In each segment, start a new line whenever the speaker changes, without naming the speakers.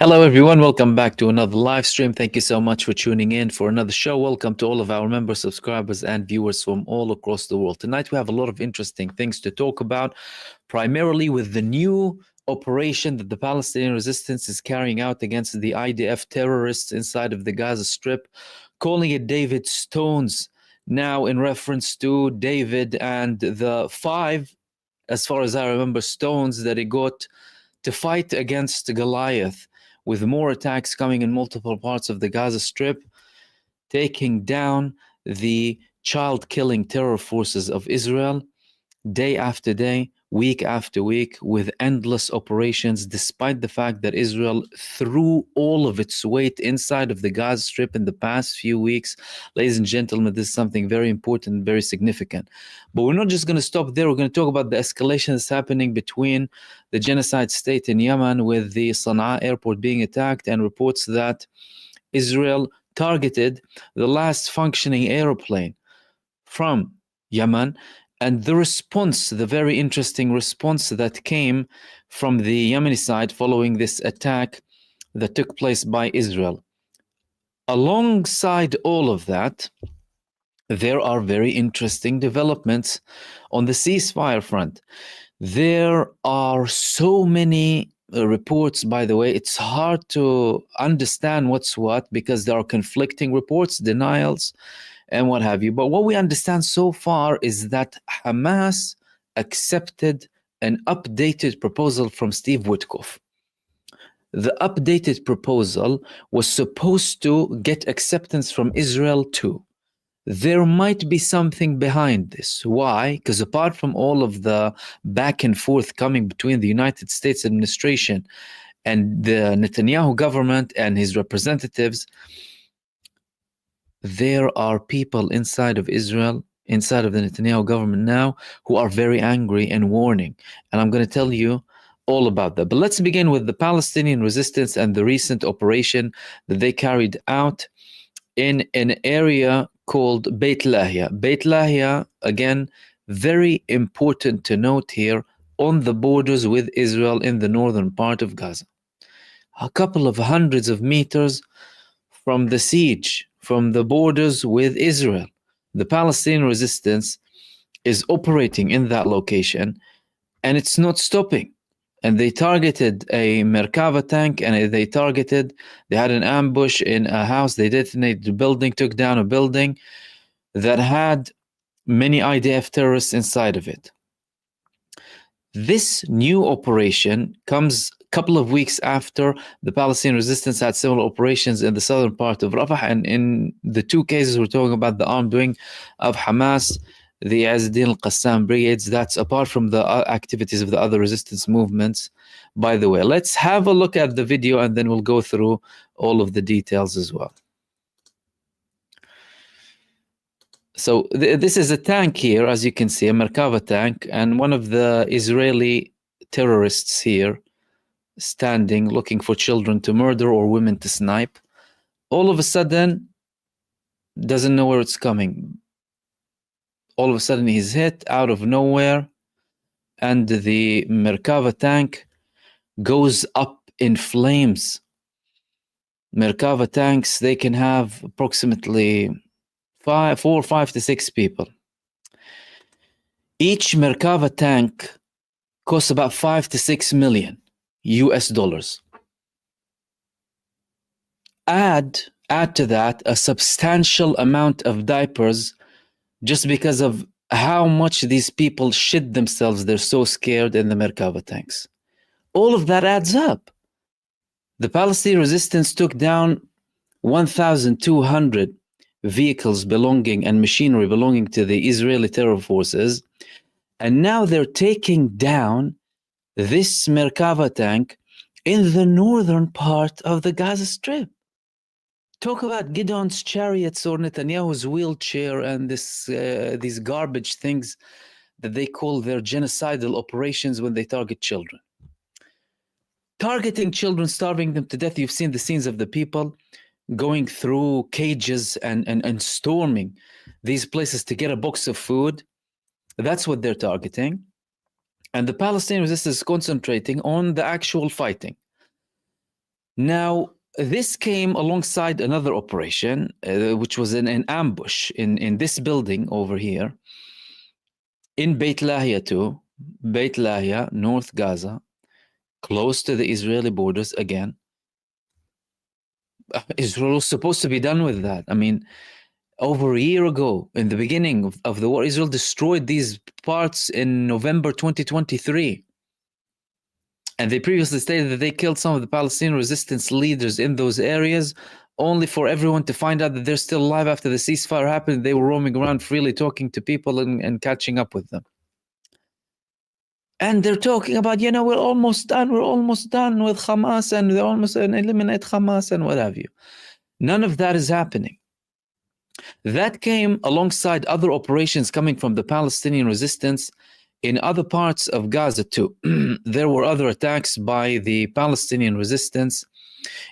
Hello, everyone. Welcome back to another live stream. Thank you so much for tuning in for another show. Welcome to all of our members, subscribers, and viewers from all across the world. Tonight, we have a lot of interesting things to talk about, primarily with the new operation that the Palestinian resistance is carrying out against the IDF terrorists inside of the Gaza Strip, calling it David STUNS, now in reference to David and the 5, as far as I remember, stones that he got to fight against Goliath, with more attacks coming in multiple parts of the Gaza Strip, taking down the child-killing terror forces of Israel day after day, week after week, with endless operations, despite the fact that Israel threw all of its weight inside of the Gaza Strip in the past few weeks. Ladies and gentlemen, this is something very important and very significant. But we're not just going to stop there. We're going to talk about the escalation that's happening between the genocide state in Yemen, with the Sana'a airport being attacked, and reports that Israel targeted the last functioning airplane from Yemen, and the response, the very interesting response that came from the Yemeni side following this attack that took place by Israel. Alongside all of that, there are very interesting developments on the ceasefire front. There are so many reports, by the way. It's hard to understand what's what because there are conflicting reports, denials, and what have you. But what we understand so far is that Hamas accepted an updated proposal from Steve Witkoff. The updated proposal was supposed to get acceptance from Israel too. There might be something behind this. Why? Because apart from all of the back and forth coming between the United States administration and the Netanyahu government and his representatives, there are people inside of Israel, inside of the Netanyahu government now, who are very angry and warning. And I'm going to tell you all about that. But let's begin with the Palestinian resistance and the recent operation that they carried out in an area called Beit Lahia. Beit Lahia, again, very important to note here, on the borders with Israel in the northern part of Gaza. A couple of hundreds of meters from the siege, from the borders with Israel. The Palestinian resistance is operating in that location, and it's not stopping. And they targeted a Merkava tank, and they had an ambush in a house. They detonated the building, took down a building that had many IDF terrorists inside of it. This new operation comes a couple of weeks after the Palestinian resistance had similar operations in the southern part of Rafah. And in the two cases, we're talking about the armed wing of Hamas, the Azz-Din al-Qassam brigades. That's apart from the activities of the other resistance movements, by the way. Let's have a look at the video, and then we'll go through all of the details as well. So this is a tank here, as you can see, a Merkava tank, and one of the Israeli terrorists here standing, looking for children to murder or women to snipe. All of a sudden, doesn't know where it's coming. All of a sudden, he's hit out of nowhere, and the Merkava tank goes up in flames. Merkava tanks, they can have approximately 4, 5 to 6 people. Each Merkava tank costs about 5 to 6 million US dollars. Add to that a substantial amount of diapers, just because of how much these people shit themselves. They're so scared in the Merkava tanks. All of that adds up. The Palestinian resistance took down 1,200 vehicles belonging and machinery belonging to the Israeli terror forces, and now they're taking down this Merkava tank in the northern part of the Gaza Strip. Talk about Gideon's chariots or Netanyahu's wheelchair and these garbage things that they call their genocidal operations when they target children. Targeting children, starving them to death. You've seen the scenes of the people going through cages and storming these places to get a box of food. That's what they're targeting. And the Palestinian resistance is concentrating on the actual fighting. Now, this came alongside another operation, which was an ambush in this building over here, in Beit Lahia too, Beit Lahia, North Gaza, close to the Israeli borders again. Israel was supposed to be done with that. I mean, over a year ago, in the beginning of the war, Israel destroyed these parts in November 2023. And they previously stated that they killed some of the Palestinian resistance leaders in those areas, only for everyone to find out that they're still alive after the ceasefire happened. They were roaming around freely, talking to people and catching up with them. And they're talking about, we're almost done with Hamas, and they're almost going to eliminate Hamas and what have you. None of that is happening. That came alongside other operations coming from the Palestinian resistance in other parts of Gaza too. There were other attacks by the Palestinian resistance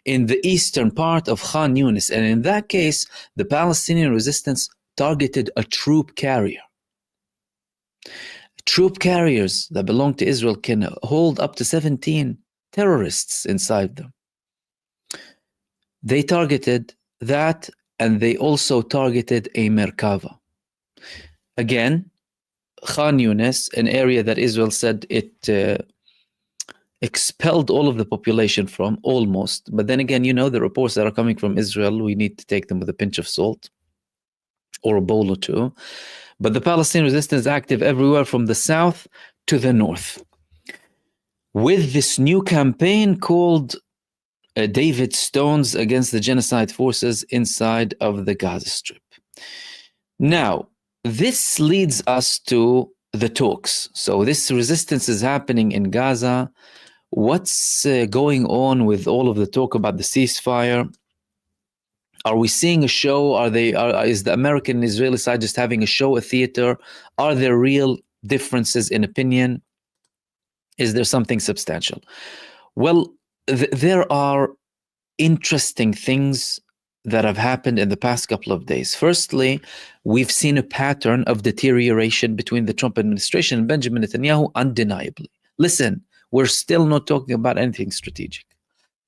in the eastern part of Khan Yunis. And in that case, the Palestinian resistance targeted a troop carrier. Troop carriers that belong to Israel can hold up to 17 terrorists inside them. They targeted that, and they also targeted a Merkava. Again, Khan Yunis, an area that Israel said it expelled all of the population from, almost. But then again, the reports that are coming from Israel, we need to take them with a pinch of salt or a bowl or two. But the Palestinian resistance is active everywhere from the south to the north, with this new campaign called David Stones against the genocide forces inside of the Gaza Strip. Now, this leads us to the talks. So this resistance is happening in Gaza. What's going on with all of the talk about the ceasefire? Are we seeing a show? Is the American and Israeli side just having a show, a theater? Are there real differences in opinion? Is there something substantial? Well, there are interesting things that have happened in the past couple of days. Firstly, we've seen a pattern of deterioration between the Trump administration and Benjamin Netanyahu, undeniably. Listen, we're still not talking about anything strategic.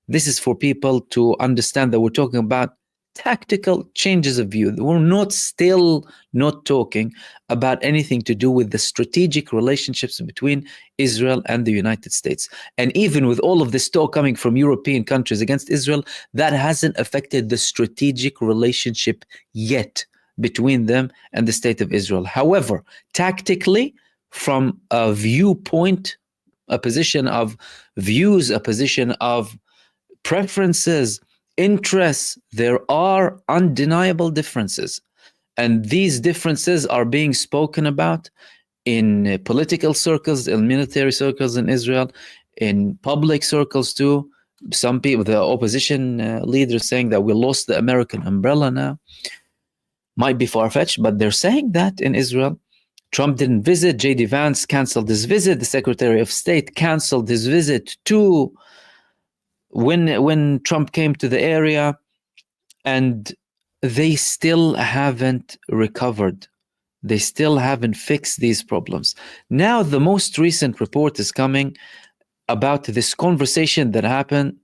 This is for people to understand that we're talking about tactical changes of view. We're still not talking about anything to do with the strategic relationships between Israel and the United States. And even with all of this talk coming from European countries against Israel, that hasn't affected the strategic relationship yet between them and the state of Israel. However, tactically, from a viewpoint, a position of views, a position of preferences, interests, there are undeniable differences. And these differences are being spoken about in political circles, in military circles in Israel, in public circles too. Some people, the opposition leaders, saying that we lost the American umbrella now. Might be far-fetched, but they're saying that in Israel. Trump didn't visit. J.D. Vance canceled his visit. The Secretary of State canceled his visit to when Trump came to the area, and they still haven't recovered. They still haven't fixed these problems. Now, the most recent report is coming about this conversation that happened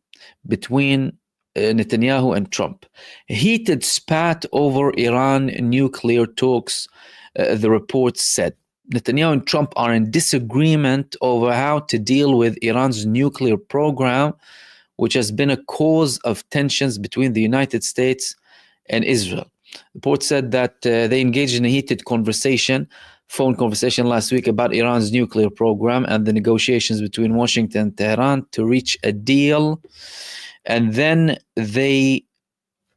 between Netanyahu and Trump. Heated spat over Iran nuclear talks, the report said. Netanyahu and Trump are in disagreement over how to deal with Iran's nuclear program, which has been a cause of tensions between the United States and Israel. The report said that they engaged in a heated phone conversation last week about Iran's nuclear program and the negotiations between Washington and Tehran to reach a deal. And then they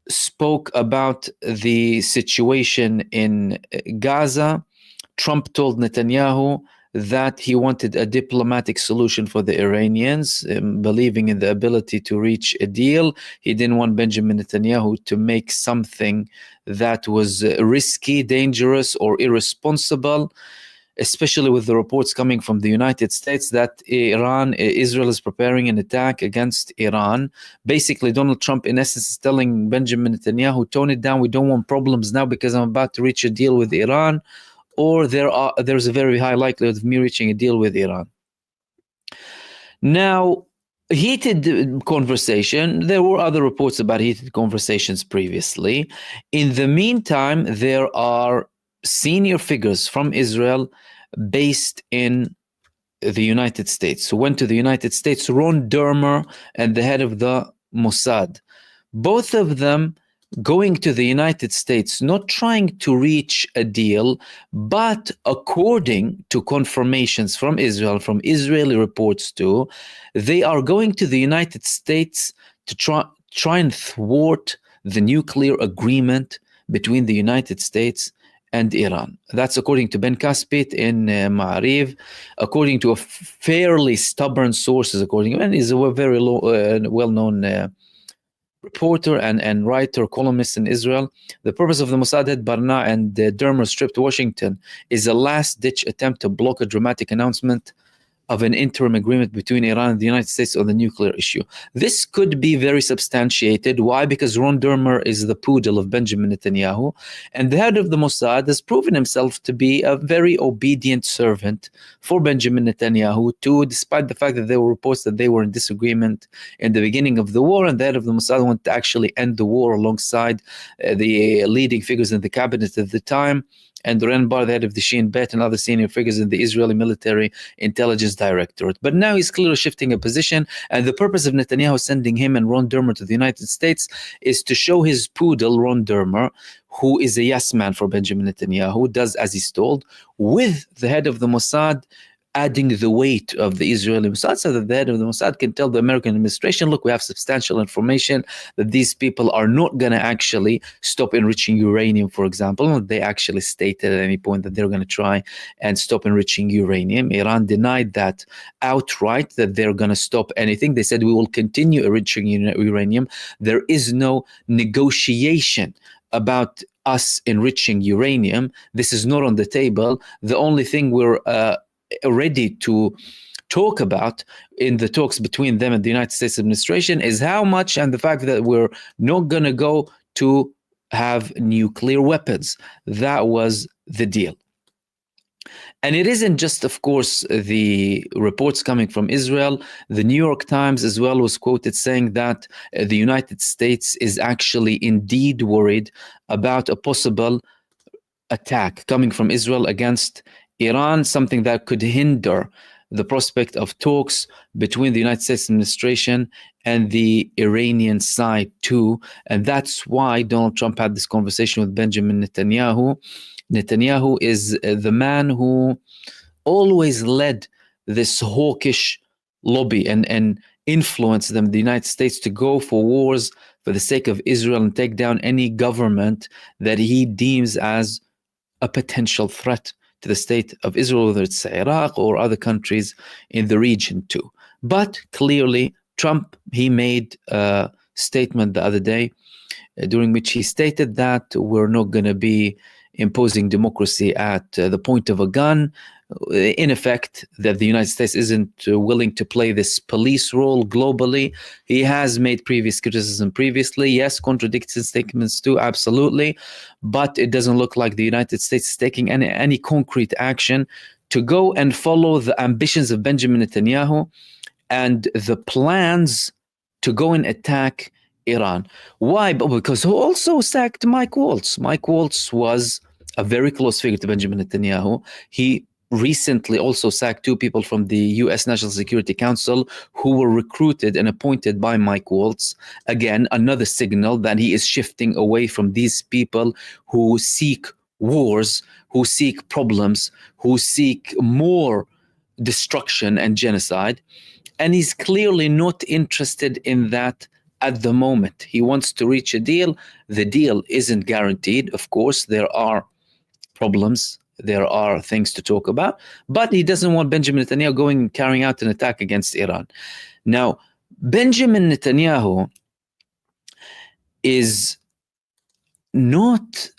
spoke about the situation in Gaza. Trump told Netanyahu that he wanted a diplomatic solution for the Iranians, believing in the ability to reach a deal. He didn't want Benjamin Netanyahu to make something that was risky, dangerous, or irresponsible, especially with the reports coming from the United States that Israel is preparing an attack against Iran. Basically, Donald Trump, in essence, is telling Benjamin Netanyahu, tone it down, we don't want problems now because I'm about to reach a deal with Iran, or there's a very high likelihood of me reaching a deal with Iran. Now, heated conversation. There were other reports about heated conversations previously. In the meantime, there are senior figures from Israel based in the United States who went to the United States, Ron Dermer and the head of the Mossad. Both of them going to the United States, not trying to reach a deal, but according to confirmations from Israel, from Israeli reports too, they are going to the United States to try and thwart the nuclear agreement between the United States and Iran. That's according to Ben Caspit in Ma'ariv, according to a fairly stubborn sources, and he's a very well-known reporter and writer, columnist in Israel. The purpose of the Mossad head Barna and Dermer's trip to Washington is a last-ditch attempt to block a dramatic announcement of an interim agreement between Iran and the United States on the nuclear issue. This could be very substantiated. Why? Because Ron Dermer is the poodle of Benjamin Netanyahu, and the head of the Mossad has proven himself to be a very obedient servant for Benjamin Netanyahu, too, despite the fact that there were reports that they were in disagreement in the beginning of the war, and the head of the Mossad wanted to actually end the war alongside the leading figures in the cabinet at the time, and Ren Bar, the head of the Shin Bet, and other senior figures in the Israeli Military Intelligence Directorate. But now he's clearly shifting a position, and the purpose of Netanyahu sending him and Ron Dermer to the United States is to show his poodle, Ron Dermer, who is a yes man for Benjamin Netanyahu, does as he's told, with the head of the Mossad adding the weight of the Israeli Mossad, so that the head of the Mossad can tell the American administration, look, we have substantial information that these people are not going to actually stop enriching uranium, for example. They actually stated at any point that they're going to try and stop enriching uranium. Iran denied that outright, that they're going to stop anything. They said, we will continue enriching uranium. There is no negotiation about us enriching uranium. This is not on the table. The only thing we're ready to talk about in the talks between them and the United States administration is how much, and the fact that we're not going to go to have nuclear weapons. That was the deal. And it isn't just, of course, the reports coming from Israel. The New York Times as well was quoted saying that the United States is actually indeed worried about a possible attack coming from Israel against Iran, something that could hinder the prospect of talks between the United States administration and the Iranian side too. And that's why Donald Trump had this conversation with Benjamin Netanyahu. Netanyahu is the man who always led this hawkish lobby and influenced them, the United States, to go for wars for the sake of Israel and take down any government that he deems as a potential threat to the state of Israel, whether it's Iraq or other countries in the region too. But clearly, Trump, he made a statement the other day during which he stated that we're not going to be imposing democracy at the point of a gun. In effect, that the United States isn't willing to play this police role globally. He has made previous criticism previously. Yes, contradicting statements too, absolutely. But it doesn't look like the United States is taking any concrete action to go and follow the ambitions of Benjamin Netanyahu and the plans to go and attack Iran. Why? Because he also sacked Mike Waltz. Mike Waltz was a very close figure to Benjamin Netanyahu. He recently also sacked two people from the U.S. National Security Council who were recruited and appointed by Mike Waltz. Again, another signal that he is shifting away from these people who seek wars, who seek problems, who seek more destruction and genocide. And he's clearly not interested in that at the moment. He wants to reach a deal. The deal isn't guaranteed. Of course, there are problems. There are things to talk about, but he doesn't want Benjamin Netanyahu going and carrying out an attack against Iran. Now, Benjamin Netanyahu is not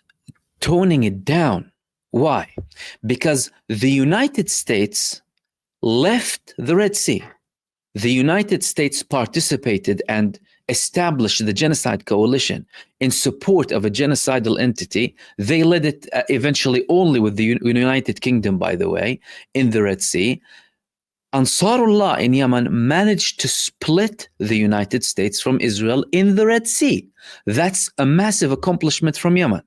toning it down. Why? Because the United States left the Red Sea. The United States participated and established the Genocide Coalition in support of a genocidal entity. They led it eventually only with the United Kingdom, by the way, in the Red Sea. Ansarullah in Yemen managed to split the United States from Israel in the Red Sea. That's a massive accomplishment from Yemen.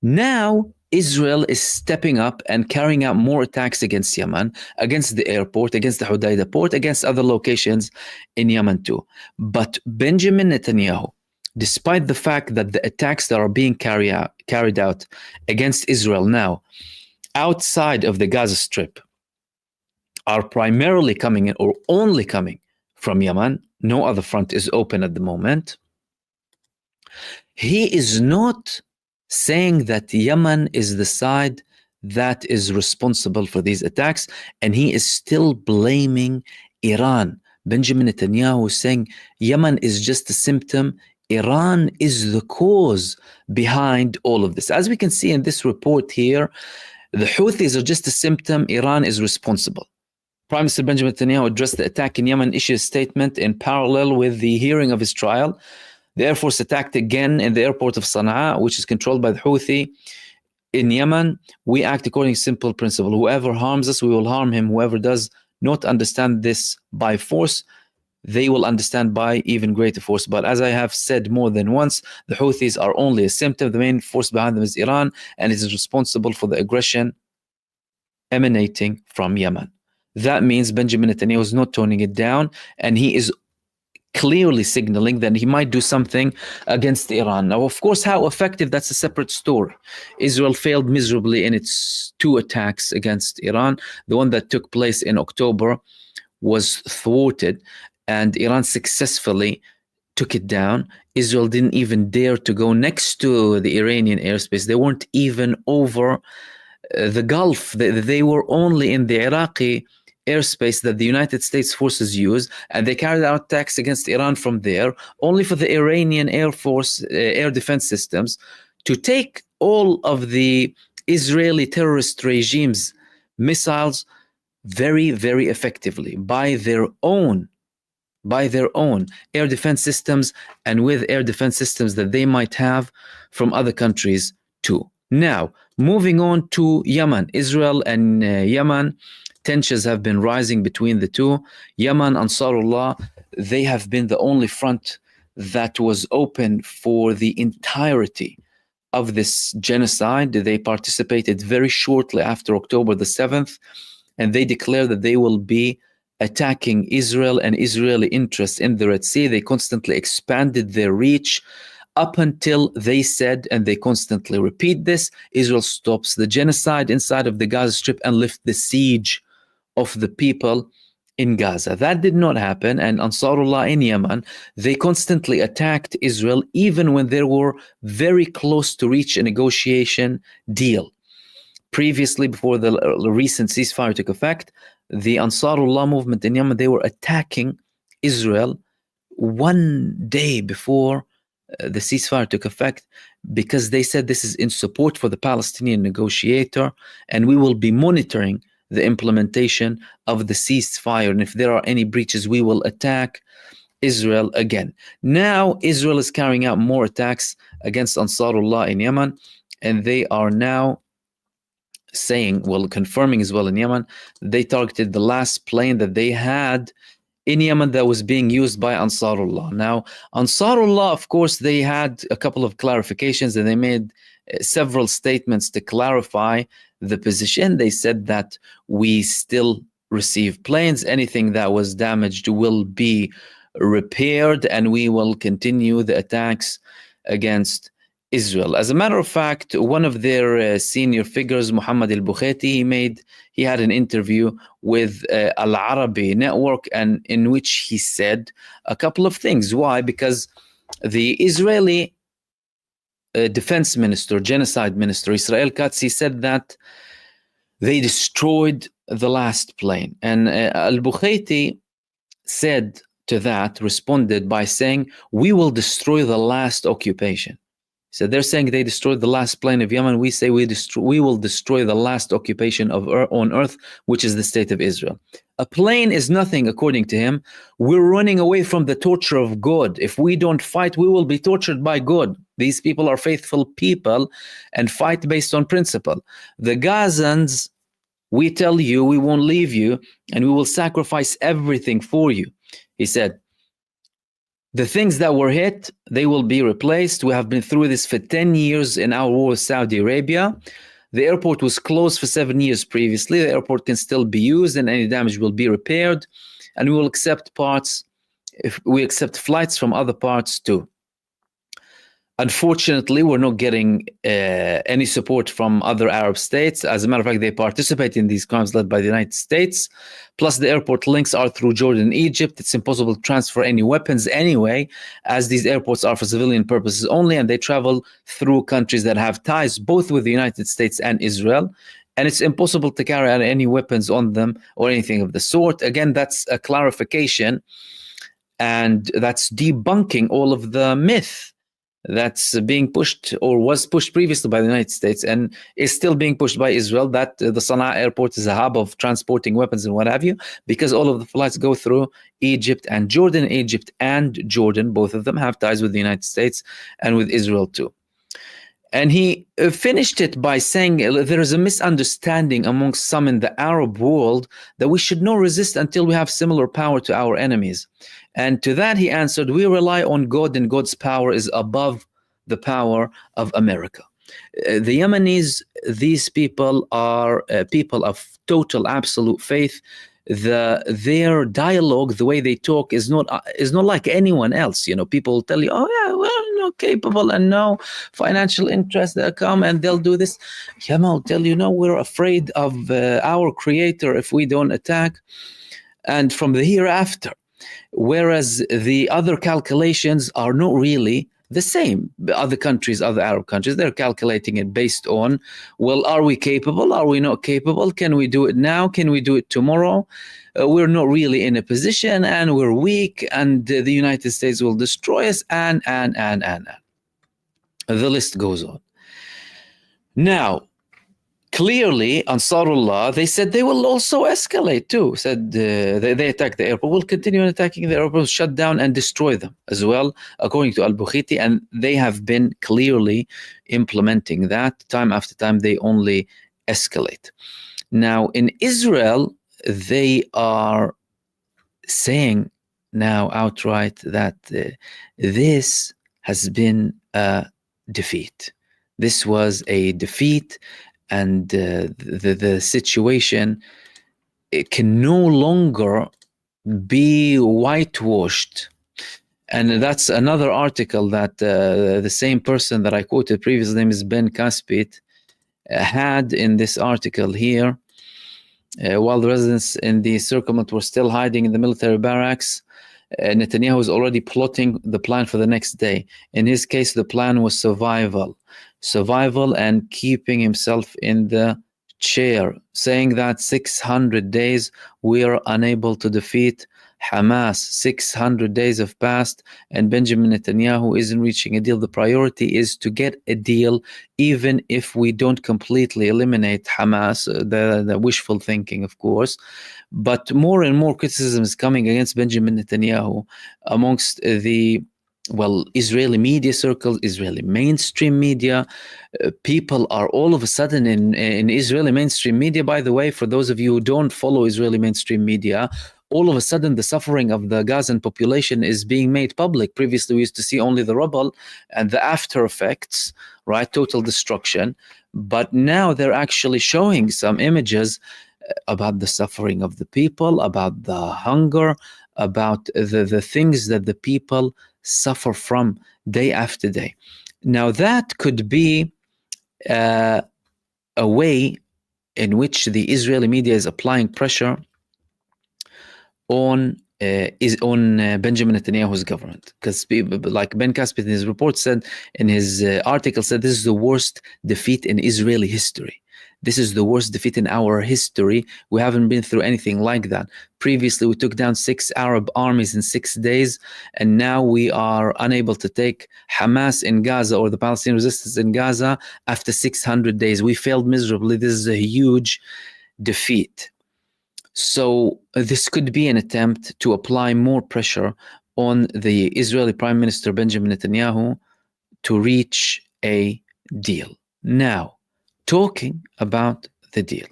Now, Israel is stepping up and carrying out more attacks against Yemen, against the airport, against the Hodeidah port, against other locations in Yemen too. But Benjamin Netanyahu, despite the fact that the attacks that are being carried out against Israel now outside of the Gaza Strip are primarily coming in, or only coming from Yemen, no other front is open at the moment, he is not saying that Yemen is the side that is responsible for these attacks, and he is still blaming Iran. Benjamin Netanyahu is saying Yemen is just a symptom, Iran is the cause behind all of this. As we can see in this report here, the Houthis are just a symptom, Iran is responsible. Prime Minister Benjamin Netanyahu addressed the attack in Yemen, issued a statement in parallel with the hearing of his trial. The Air Force attacked again in the airport of Sana'a, which is controlled by the Houthi in Yemen. We act according to simple principle. Whoever harms us, we will harm him. Whoever does not understand this by force, they will understand by even greater force. But as I have said more than once, the Houthis are only a symptom. The main force behind them is Iran, and it is responsible for the aggression emanating from Yemen. That means Benjamin Netanyahu is not toning it down, and he is clearly signaling that he might do something against Iran. Now, of course, how effective, that's a separate story. Israel failed miserably in its 2 attacks against Iran. The one that took place in October was thwarted, and Iran successfully took it down. Israel didn't even dare to go next to the Iranian airspace. They weren't even over the Gulf. They were only in the Iraqi airspace that the United States forces use, and they carried out attacks against Iran from there, only for the Iranian Air Force air defense systems to take all of the Israeli terrorist regime's missiles very, very effectively by their own air defense systems, and with air defense systems that they might have from other countries too. Now, moving on to Yemen, Israel and Yemen, tensions have been rising between the two. Yemen, Ansarullah, they have been the only front that was open for the entirety of this genocide. They participated very shortly after October the 7th, and they declared that they will be attacking Israel and Israeli interests in the Red Sea. They constantly expanded their reach up until they said, and they constantly repeat this, Israel stops the genocide inside of the Gaza Strip and lifts the siege of the people in Gaza. That did not happen, and Ansarullah in Yemen, they constantly attacked Israel even when they were very close to reach a negotiation deal. Previously, before the recent ceasefire took effect, the Ansarullah movement in Yemen, they were attacking Israel 1 day before the ceasefire took effect, because they said this is in support for the Palestinian negotiator, and we will be monitoring the implementation of the ceasefire, and if there are any breaches, we will attack Israel again. Now, Israel is carrying out more attacks against Ansarullah in Yemen, and they are now saying, well, confirming as well in Yemen, they targeted the last plane that they had in Yemen that was being used by Ansarullah. Now, Ansarullah, of course, they had a couple of clarifications, and they made several statements to clarify the position. They said that we still receive planes. Anything that was damaged will be repaired, and we will continue the attacks against Israel. As a matter of fact, one of their senior figures, Muhammad al-Bukhaiti, he had an interview with Al Arabi Network, and in which he said a couple of things. Why? Because the Israeli defense minister, genocide minister, Israel Katz, he said that they destroyed the last plane. And al-Bukhaiti said to that, responded by saying, we will destroy the last occupation. So they're saying they destroyed the last plane of Yemen. We say we will destroy the last occupation on earth, which is the state of Israel. A plane is nothing, according to him. We're running away from the torture of God. If we don't fight, we will be tortured by God. These people are faithful people and fight based on principle. The Gazans We tell you we won't leave you, and we will sacrifice everything for you. He said, the things that were hit, they will be replaced. We have been through this for 10 years in our war with Saudi Arabia. The airport was closed for 7 years previously. The airport can still be used, and any damage will be repaired. And we will accept parts, if we accept flights from other parts too. Unfortunately, we're not getting any support from other Arab states. As a matter of fact, they participate in these crimes led by the United States. Plus, the airport links are through Jordan and Egypt. It's impossible to transfer any weapons anyway, as these airports are for civilian purposes only, and they travel through countries that have ties both with the United States and Israel. And it's impossible to carry out any weapons on them or anything of the sort. Again, that's a clarification, and that's debunking all of the myth that's being pushed or was pushed previously by the United States and is still being pushed by Israel, that the Sana'a airport is a hub of transporting weapons and what have you, because all of the flights go through Egypt and Jordan. Egypt and Jordan, both of them, have ties with the United States and with Israel too. And he finished it by saying there is a misunderstanding amongst some in the Arab world that we should not resist until we have similar power to our enemies. And to that he answered, we rely on God, and God's power is above the power of America. The Yemenis, these people are people of total, absolute faith. Their dialogue, the way they talk, is not like anyone else. You know, people tell you, oh yeah, we're not capable and no financial interest. They'll come and they'll do this. Yamal will tell you, no, we're afraid of our creator if we don't attack, and from the hereafter. Whereas the other calculations are not really the same. Other countries, other Arab countries, they're calculating it based on, well, are we capable? Are we not capable? Can we do it now? Can we do it tomorrow? We're not really in a position, and we're weak, and the United States will destroy us, and. The list goes on. Now, clearly, Ansarullah, they said they will also escalate too. Said they attack the airport. We'll continue attacking the airport, shut down and destroy them as well, according to Al-Bukhiti. And they have been clearly implementing that time after time. They only escalate. Now, in Israel, they are saying now outright that this has been a defeat. This was a defeat. And the situation, it can no longer be whitewashed. And that's another article that the same person that I quoted previously, name is Ben Caspit, had in this article here. While the residents in the settlement were still hiding in the military barracks, Netanyahu was already plotting the plan for the next day. In his case, the plan was survival and keeping himself in the chair, saying that 600 days we are unable to defeat Hamas. 600 days have passed and Benjamin Netanyahu isn't reaching a deal. The priority is to get a deal, even if we don't completely eliminate Hamas, the wishful thinking, of course. But more and more criticism is coming against Benjamin Netanyahu amongst the Israeli media circles, Israeli mainstream media. People are all of a sudden in Israeli mainstream media. By the way, for those of you who don't follow Israeli mainstream media, all of a sudden the suffering of the Gazan population is being made public. Previously, we used to see only the rubble and the after effects, right? Total destruction. But now they're actually showing some images about the suffering of the people, about the hunger, about the things that the people suffer from day after day. Now that could be a way in which the Israeli media is applying pressure on Benjamin Netanyahu's government, because like Ben Caspit in his report said, in his article said, this is the worst defeat in Israeli history. This is the worst defeat in our history. We haven't been through anything like that. Previously, we took down 6 Arab armies in 6 days, and now we are unable to take Hamas in Gaza or the Palestinian resistance in Gaza after 600 days. We failed miserably. This is a huge defeat. So this could be an attempt to apply more pressure on the Israeli Prime Minister Benjamin Netanyahu to reach a deal. Now, talking about the deal,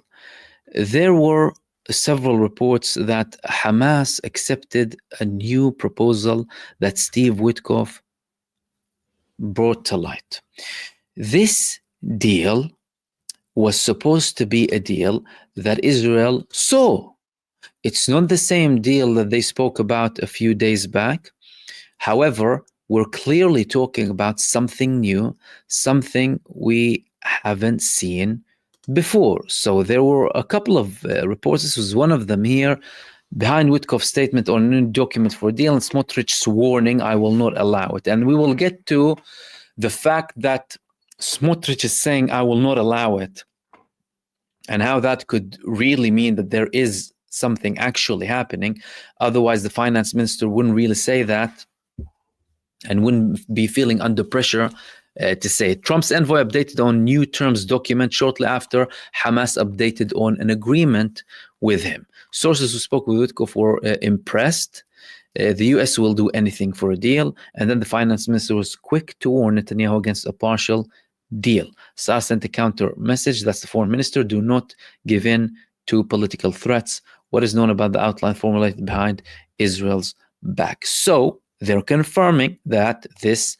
there were several reports that Hamas accepted a new proposal that Steve Witkoff brought to light. This deal was supposed to be a deal that Israel saw. It's not the same deal that they spoke about a few days back. However, we're clearly talking about something new, something we haven't seen before. So there were a couple of reports. This was one of them here. Behind Witkoff's statement on a new document for a deal and Smotrich's warning, I will not allow it. And we will get to the fact that Smotrich is saying, I will not allow it, and how that could really mean that there is something actually happening. Otherwise, the finance minister wouldn't really say that and wouldn't be feeling under pressure to say it. Trump's envoy updated on new terms document shortly after Hamas updated on an agreement with him. Sources who spoke with Witkoff were impressed. The US will do anything for a deal. And then the finance minister was quick to warn Netanyahu against a partial deal. Saar sent a counter message, that's the foreign minister, do not give in to political threats. What is known about the outline formulated behind Israel's back? So they're confirming that this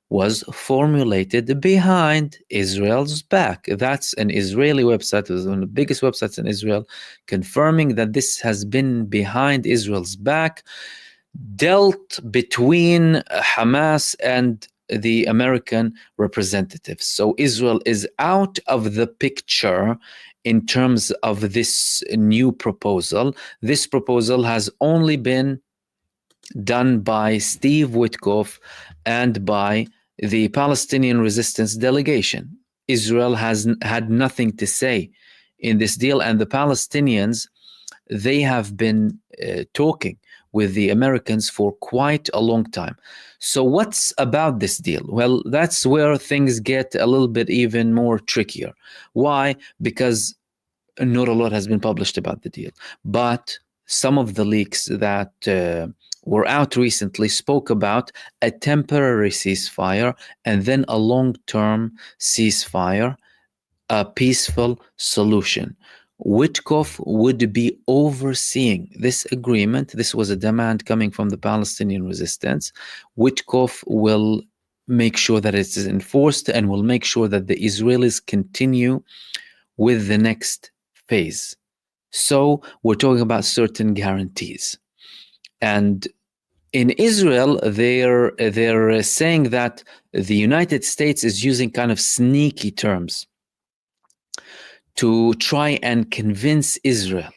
was formulated behind Israel's back. That's an Israeli website, it was one of the biggest websites in Israel, confirming that this has been behind Israel's back, dealt between Hamas and the American representatives. So Israel is out of the picture in terms of this new proposal. This proposal has only been done by Steve Witkoff and by the Palestinian resistance delegation. Israel has had nothing to say in this deal, and the Palestinians, they have been talking with the Americans for quite a long time. So what's about this deal? Well, that's where things get a little bit even more trickier. Why? Because not a lot has been published about the deal, but some of the leaks that were out recently spoke about a temporary ceasefire and then a long-term ceasefire, a peaceful solution. Witkoff would be overseeing this agreement. This was a demand coming from the Palestinian resistance. Witkoff will make sure that it is enforced and will make sure that the Israelis continue with the next phase. So we're talking about certain guarantees. And in Israel, they're saying that the United States is using kind of sneaky terms to try and convince Israel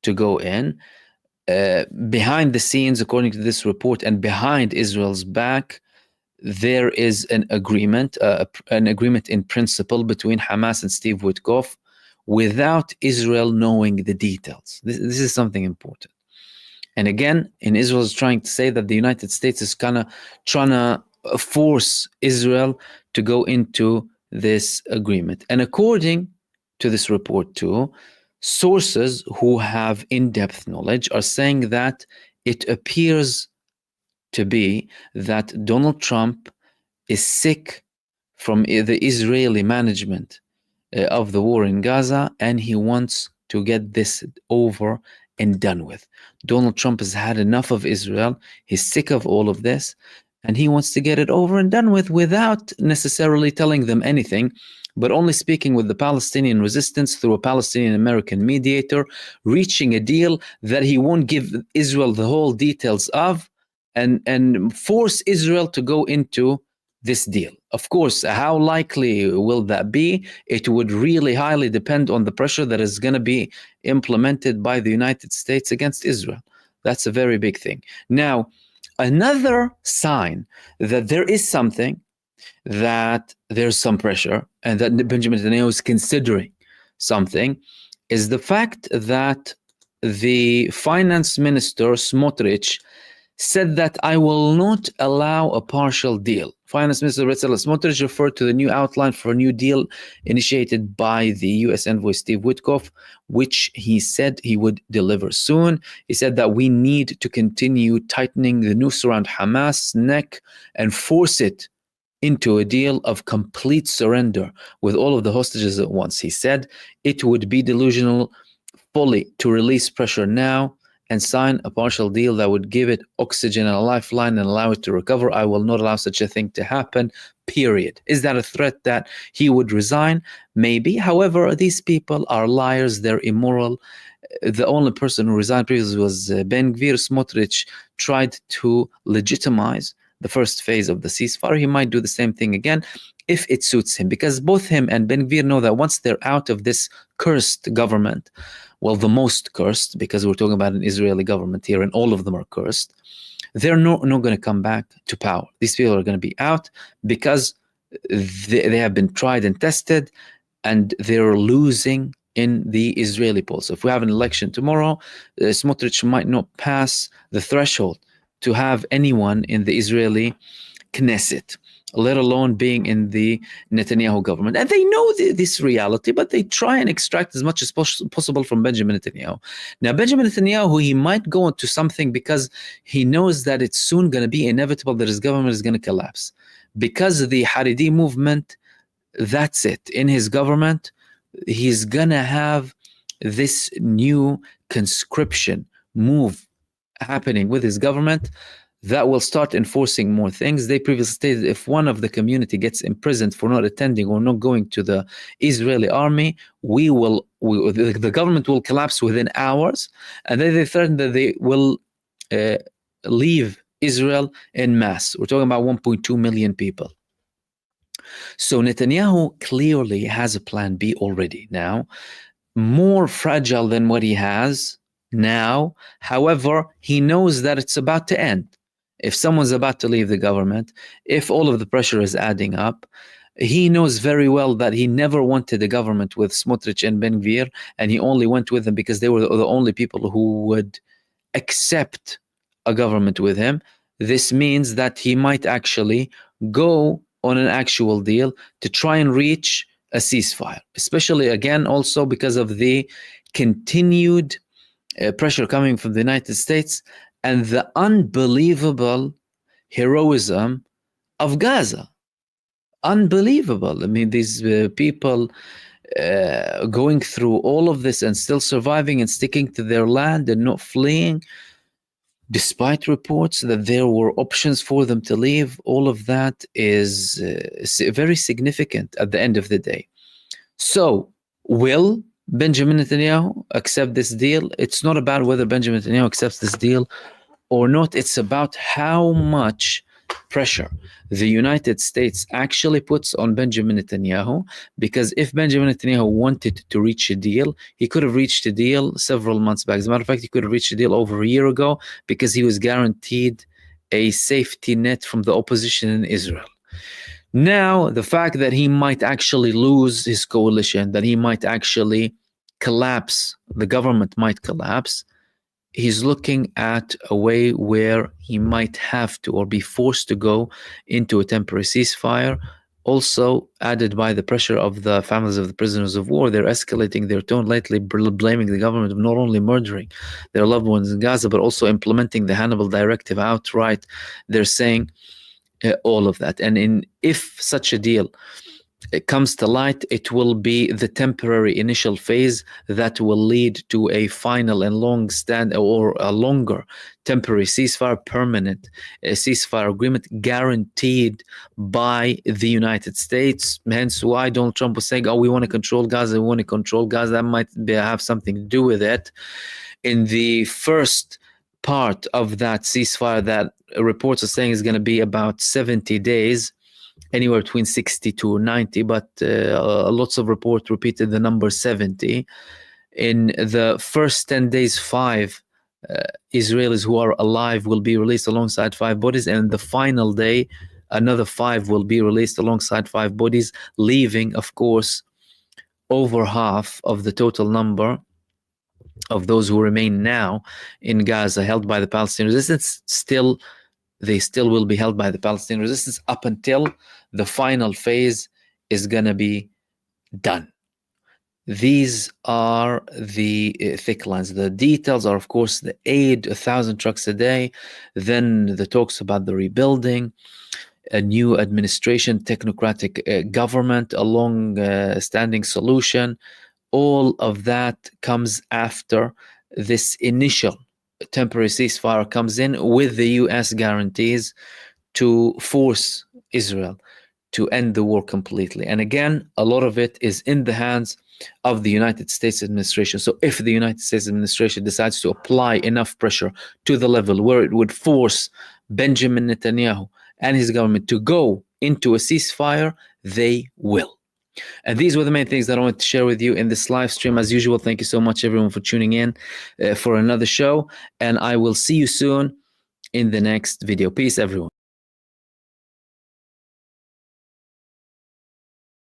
to go in. Behind the scenes, according to this report, and behind Israel's back, there is an agreement in principle between Hamas and Steve Witkoff without Israel knowing the details. This is something important. And again, in Israel is trying to say that the United States is kind of trying to force Israel to go into this agreement. And according to this report too, sources who have in-depth knowledge are saying that it appears to be that Donald Trump is sick from the Israeli management of the war in Gaza, and he wants to get this over and done with. Donald Trump has had enough of Israel. He's sick of all of this, and he wants to get it over and done with without necessarily telling them anything, but only speaking with the Palestinian resistance through a Palestinian-American mediator, reaching a deal that he won't give Israel the whole details of, and force Israel to go into this deal. Of course, how likely will that be? It would really highly depend on the pressure that is going to be implemented by the United States against Israel. That's a very big thing. Now, another sign that there is something, that there's some pressure, and that Benjamin Netanyahu is considering something, is the fact that the finance minister, Smotrich, said that I will not allow a partial deal. Finance Minister Bezalel Smotrich referred to the new outline for a new deal initiated by the U.S. envoy Steve Witkoff, which he said he would deliver soon. He said that we need to continue tightening the noose around Hamas' neck and force it into a deal of complete surrender with all of the hostages at once. He said it would be delusional fully to release pressure now and sign a partial deal that would give it oxygen and a lifeline and allow it to recover. I will not allow such a thing to happen, period. Is that a threat that he would resign? Maybe. However, these people are liars. They're immoral. The only person who resigned previously was Ben Gvir. Smotrich tried to legitimize the first phase of the ceasefire. He might do the same thing again if it suits him, because both him and Ben Gvir know that once they're out of this cursed government, well, the most cursed, because we're talking about an Israeli government here and all of them are cursed, they're not going to come back to power. These people are going to be out because they have been tried and tested and they're losing in the Israeli polls. So if we have an election tomorrow, Smotrich might not pass the threshold to have anyone in the Israeli Knesset, let alone being in the Netanyahu government. And they know this reality, but they try and extract as much as possible from Benjamin Netanyahu. Now, Benjamin Netanyahu, he might go into something because he knows that it's soon going to be inevitable that his government is going to collapse. Because of the Haredi movement, that's it. In his government, he's going to have this new conscription move happening with his government that will start enforcing more things. They previously stated if one of the community gets imprisoned for not attending or not going to the Israeli army, the government will collapse within hours. And then they threatened that they will leave Israel en masse. We're talking about 1.2 million people. So Netanyahu clearly has a plan B already now, more fragile than what he has now. However, he knows that it's about to end. If someone's about to leave the government, if all of the pressure is adding up, he knows very well that he never wanted a government with Smotrich and Ben Gvir, and he only went with them because they were the only people who would accept a government with him. This means that he might actually go on an actual deal to try and reach a ceasefire, especially again also because of the continued pressure coming from the United States and the unbelievable heroism of Gaza. Unbelievable. I mean, these people going through all of this and still surviving and sticking to their land and not fleeing, despite reports that there were options for them to leave. All of that is very significant at the end of the day. So, will Benjamin Netanyahu accept this deal? It's not about whether Benjamin Netanyahu accepts this deal or not. It's about how much pressure the United States actually puts on Benjamin Netanyahu, because if Benjamin Netanyahu wanted to reach a deal, he could have reached a deal several months back. As a matter of fact, he could have reached a deal over a year ago because he was guaranteed a safety net from the opposition in Israel. Now, the fact that he might actually lose his coalition, that he might actually collapse, the government might collapse, he's looking at a way where he might have to or be forced to go into a temporary ceasefire. Also added by the pressure of the families of the prisoners of war, they're escalating their tone lately, blaming the government of not only murdering their loved ones in Gaza, but also implementing the Hannibal Directive outright. They're saying all of that. And if such a deal it comes to light, it will be the temporary initial phase that will lead to a final and long stand or a longer temporary ceasefire, permanent ceasefire agreement guaranteed by the United States. Hence why Donald Trump was saying, we want to control Gaza, we want to control Gaza. That might have something to do with it. In the first part of that ceasefire that reports are saying is going to be about 70 days, anywhere between 60 to 90, but lots of reports repeated the number 70. In the first 10 days, 5 Israelis who are alive will be released alongside 5 bodies, and the final day, another 5 will be released alongside 5 bodies, leaving, of course, over half of the total number of those who remain now in Gaza held by the Palestinian resistance. They still will be held by the Palestinian resistance up until the final phase is going to be done. These are the thick lines. The details are, of course, the aid, 1,000 trucks a day, then the talks about the rebuilding, a new administration, technocratic government, a long-standing solution, all of that comes after this initial temporary ceasefire comes in, with the US guarantees to force Israel to end the war completely. And again, a lot of it is in the hands of the United States administration. So if the United States administration decides to apply enough pressure to the level where it would force Benjamin Netanyahu and his government to go into a ceasefire, they will. And these were the main things that I wanted to share with you in this live stream. As usual, thank you so much, everyone, for tuning in for another show. And I will see you soon in the next video. Peace, everyone.